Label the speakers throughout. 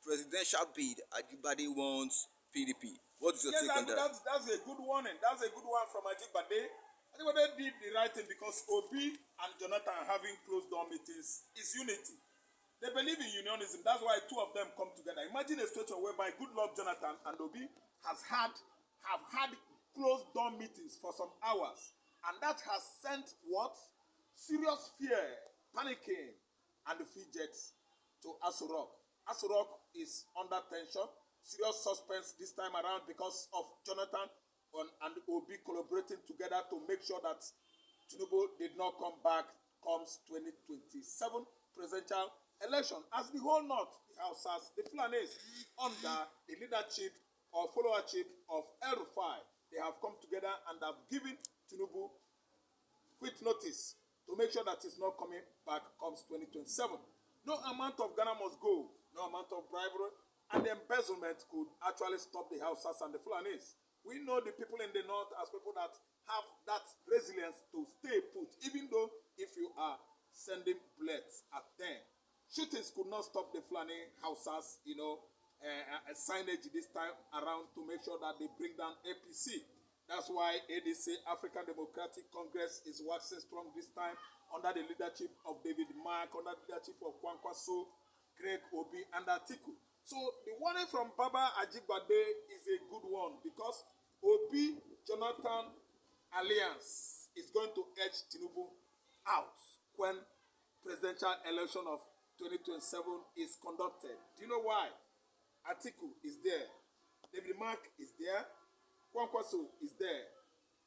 Speaker 1: Presidential bid, Ajibade wants PDP. What is your
Speaker 2: Yes,
Speaker 1: take on that?
Speaker 2: that's a good warning. That's a good one from Ajibade. Ajibade did the right thing because Obi and Jonathan are having closed door meetings is unity. They believe in unionism. That's why two of them come together. Imagine a situation whereby Goodluck Jonathan and Obi have had closed door meetings for some hours, and that has sent what serious fear, panicking, and fidget to Aso Rock. Aso Rock is under tension, serious suspense this time around because of Jonathan and Obi collaborating together to make sure that Tinubu did not come back comes 2027 presidential election. As the whole North, the Hausas, the Fulanis, under the leadership or followership of El-Rufai, they have come together and have given Tinubu quick notice to make sure that he's not coming back comes 2027. No amount of Ghana must go, no amount of bribery and embezzlement could actually stop the Hausas and the Fulanis. We know the people in the North as people that have that resilience to stay put, even though if you are sending bullets at them. Shootings could not stop the Fulani Hausas, signage this time around to make sure that they bring down APC. That's why ADC, African Democratic Congress, is waxing strong this time under the leadership of David Mark, under the leadership of Kwankwaso, Greg Obi, and Atiku. So the warning from Baba Ajibade is a good one because Obi Jonathan alliance is going to edge Tinubu out when presidential election of 2027 is conducted. Do you know why? Atiku is there. David Mark is there. Kwankwaso is there.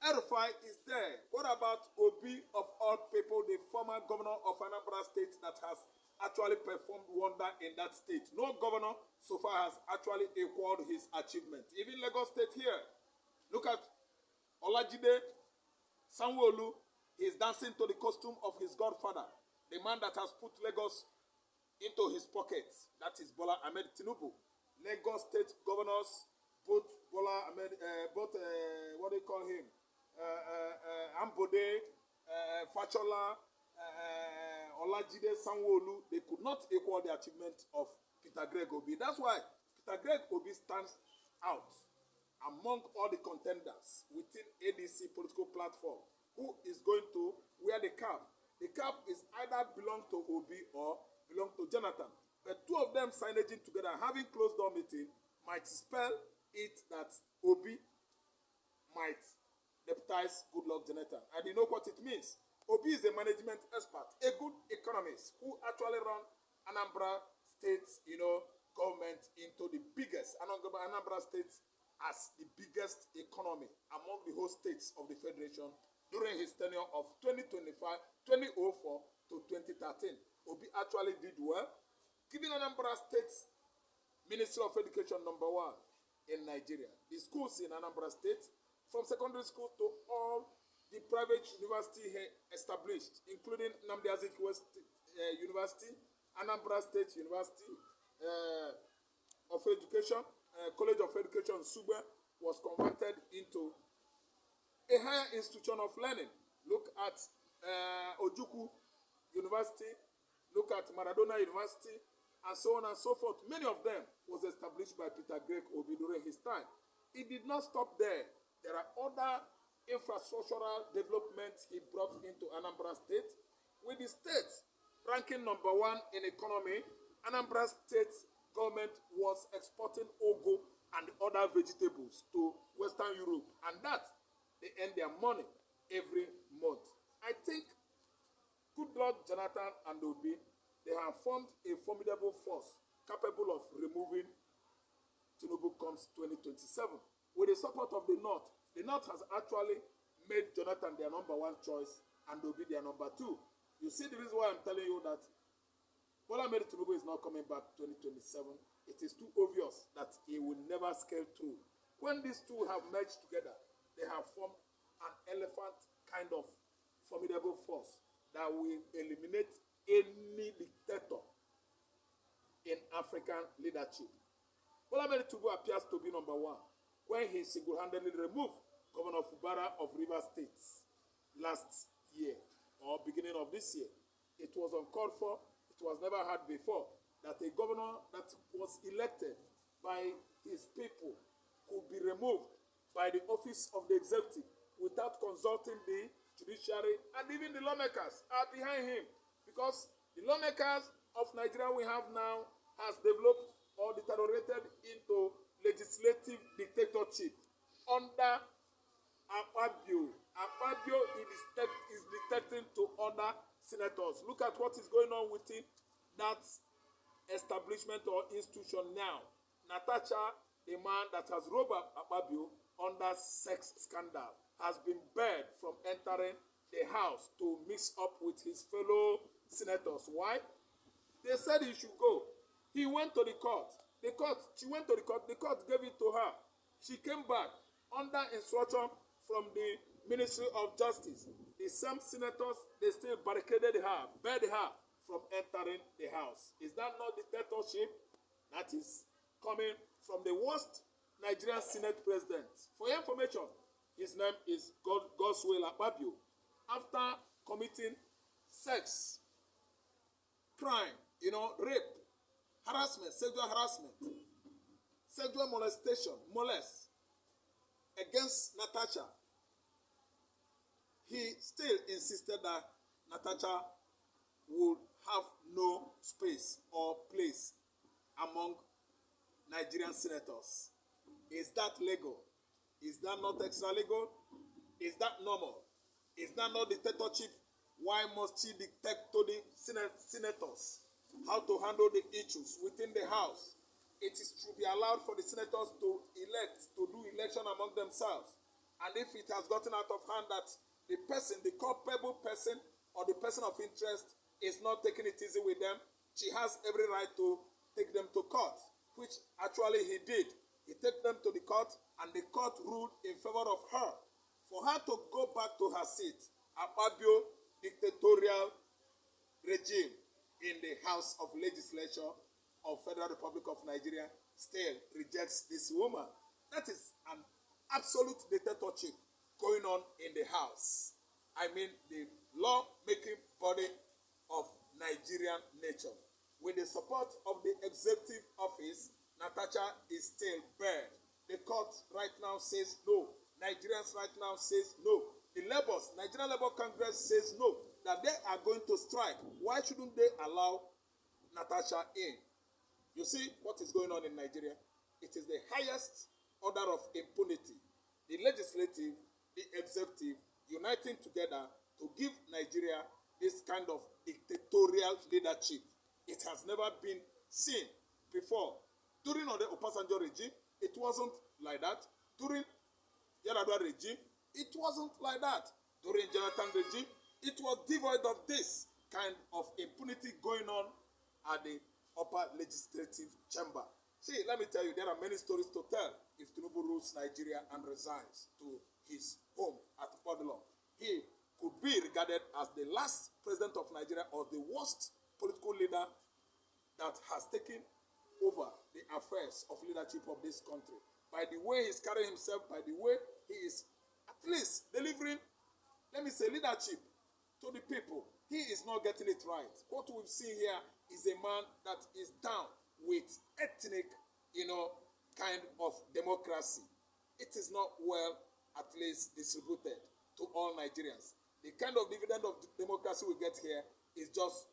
Speaker 2: El-Rufai is there. What about Obi of all people, the former governor of Anambra State that has actually performed wonder in that state? No governor so far has actually equaled his achievement. Even Lagos State here. Look at Olajide Sanwo-Olu. He is dancing to the costume of his godfather, the man that has put Lagos into his pocket. That is Bola Ahmed Tinubu. Lagos State governors, both Bola Ahmed, what do you call him? Ambode, Fachola, Olajide Sanwo-Olu, they could not equal the achievement of Peter Greg Obi. That's why Peter Greg Obi stands out among all the contenders within ADC political platform. Who is going to wear the cap? The cap is either belong to Obi or belong to Jonathan. But two of them signaging together, having closed door meeting, might spell it that Obi might deputize Goodluck Jonathan. And you know what it means. Obi is a management expert, a good economist who actually run Anambra State, government into the biggest, Anambra State as the biggest economy among the whole states of the Federation during his tenure of 2004 to 2013. Obi actually did well, giving Anambra State Ministry of Education #1 in Nigeria. The schools in Anambra State, from secondary school to all the private university here established, including Nnamdi Azikiwe University, Anambra State University of Education, College of Education Sugbe, was converted into a higher institution of learning. Look at Ojukwu University, look at Maradona University, and so on and so forth. Many of them was established by Peter Greg Obi during his time. It did not stop there. There are other infrastructural developments he brought into Anambra State, with the state ranking #1 in economy. Anambra State government was exporting ugu and other vegetables to Western Europe, and that they earn their money every month. I think Goodluck Jonathan and Obi, they have formed a formidable force capable of removing Tinubu comes 2027. With the support of the North has actually made Jonathan their #1 choice and Obi their #2. You see the reason why I'm telling you that Bola Ahmed Tinubu is not coming back 2027. It is too obvious that he will never scale through. When these two have merged together, they have formed an elephant kind of formidable force that will eliminate any dictator in African leadership. Bola Ahmed Tinubu appears to be #1 when he single-handedly removed Governor Fubara of Rivers State last year or beginning of this year. It was uncalled for. It was never had before. that a governor that was elected by his people could be removed by the office of the executive without consulting the judiciary, and even the lawmakers are behind him, because the lawmakers of Nigeria we have now has developed or deteriorated into legislative dictatorship under Akpabio. Akpabio is dictating to other senators. Look at what is going on within that establishment or institution now. Natasha, the man that has robbed Akpabio under sex scandal, has been barred from entering the house to mix up with his fellow senators. Why? They said he should go. He went to the court. She went to the court. The court gave it to her. She came back under instruction from the Ministry of Justice. The same senators, they still barricaded her, barred her from entering the house. Is that not dictatorship? That is coming from the worst Nigerian Senate president. For your information, his name is Godswill Akpabio. After committing sex, crime, rape, harassment, sexual molestation, against Natasha, he still insisted that Natasha would have no space or place among Nigerian senators. Is that legal? Is that not extra-legal? Is that normal? Is that not dictatorship? Why must she dictate to the senators how to handle the issues within the House? It is to be allowed for the senators to do election among themselves. And if it has gotten out of hand that the person, the culpable person or the person of interest is not taking it easy with them, she has every right to take them to court, which actually he did. He took them to the court, and the court ruled in favor of her. For her to go back to her seat, Akpabio dictatorial regime in the House of Legislature of Federal Republic of Nigeria still rejects this woman. That is an absolute dictatorship going on in the House. I mean, the law-making body of Nigerian nature. With the support of the executive office, Natasha is still barred. The court right now says no. Nigerians right now says no. The Nigerian Labour Congress says no, that they are going to strike. Why shouldn't they allow Natasha in? You see what is going on in Nigeria? It is the highest order of impunity. The legislative, the executive, uniting together to give Nigeria this kind of dictatorial leadership. It has never been seen before. During the Obasanjo regime, it wasn't like that. During Yar'Adua regime, it wasn't like that. During Jonathan regime, it was devoid of this kind of impunity going on at the upper legislative chamber. See, let me tell you, there are many stories to tell if Tinubu rules Nigeria and resigns to his home at Podolon. He could be regarded as the last president of Nigeria or the worst political leader that has taken over the affairs of leadership of this country. By the way he's carrying himself, by the way he is at least delivering, let me say, leadership to the people. He is not getting it right. What we've seen here is a man that is down with ethnic, kind of democracy. It is not well, at least, distributed to all Nigerians. The kind of dividend of democracy we get here is just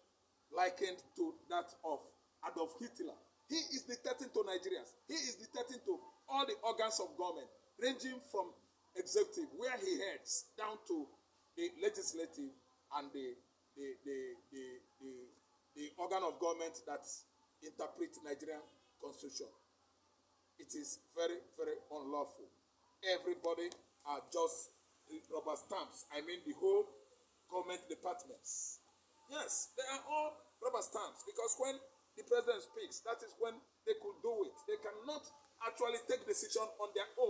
Speaker 2: likened to that of Adolf Hitler. He is dictating to Nigerians. He is dictating to all the organs of government, ranging from executive, where he heads, down to the legislative and the organ of government that interprets Nigerian constitution. It is very, very unlawful. Everybody are just rubber stamps. I mean, the whole government departments. Yes, they are all rubber stamps, because when the president speaks, that is when they could do it. They cannot actually take decision on their own.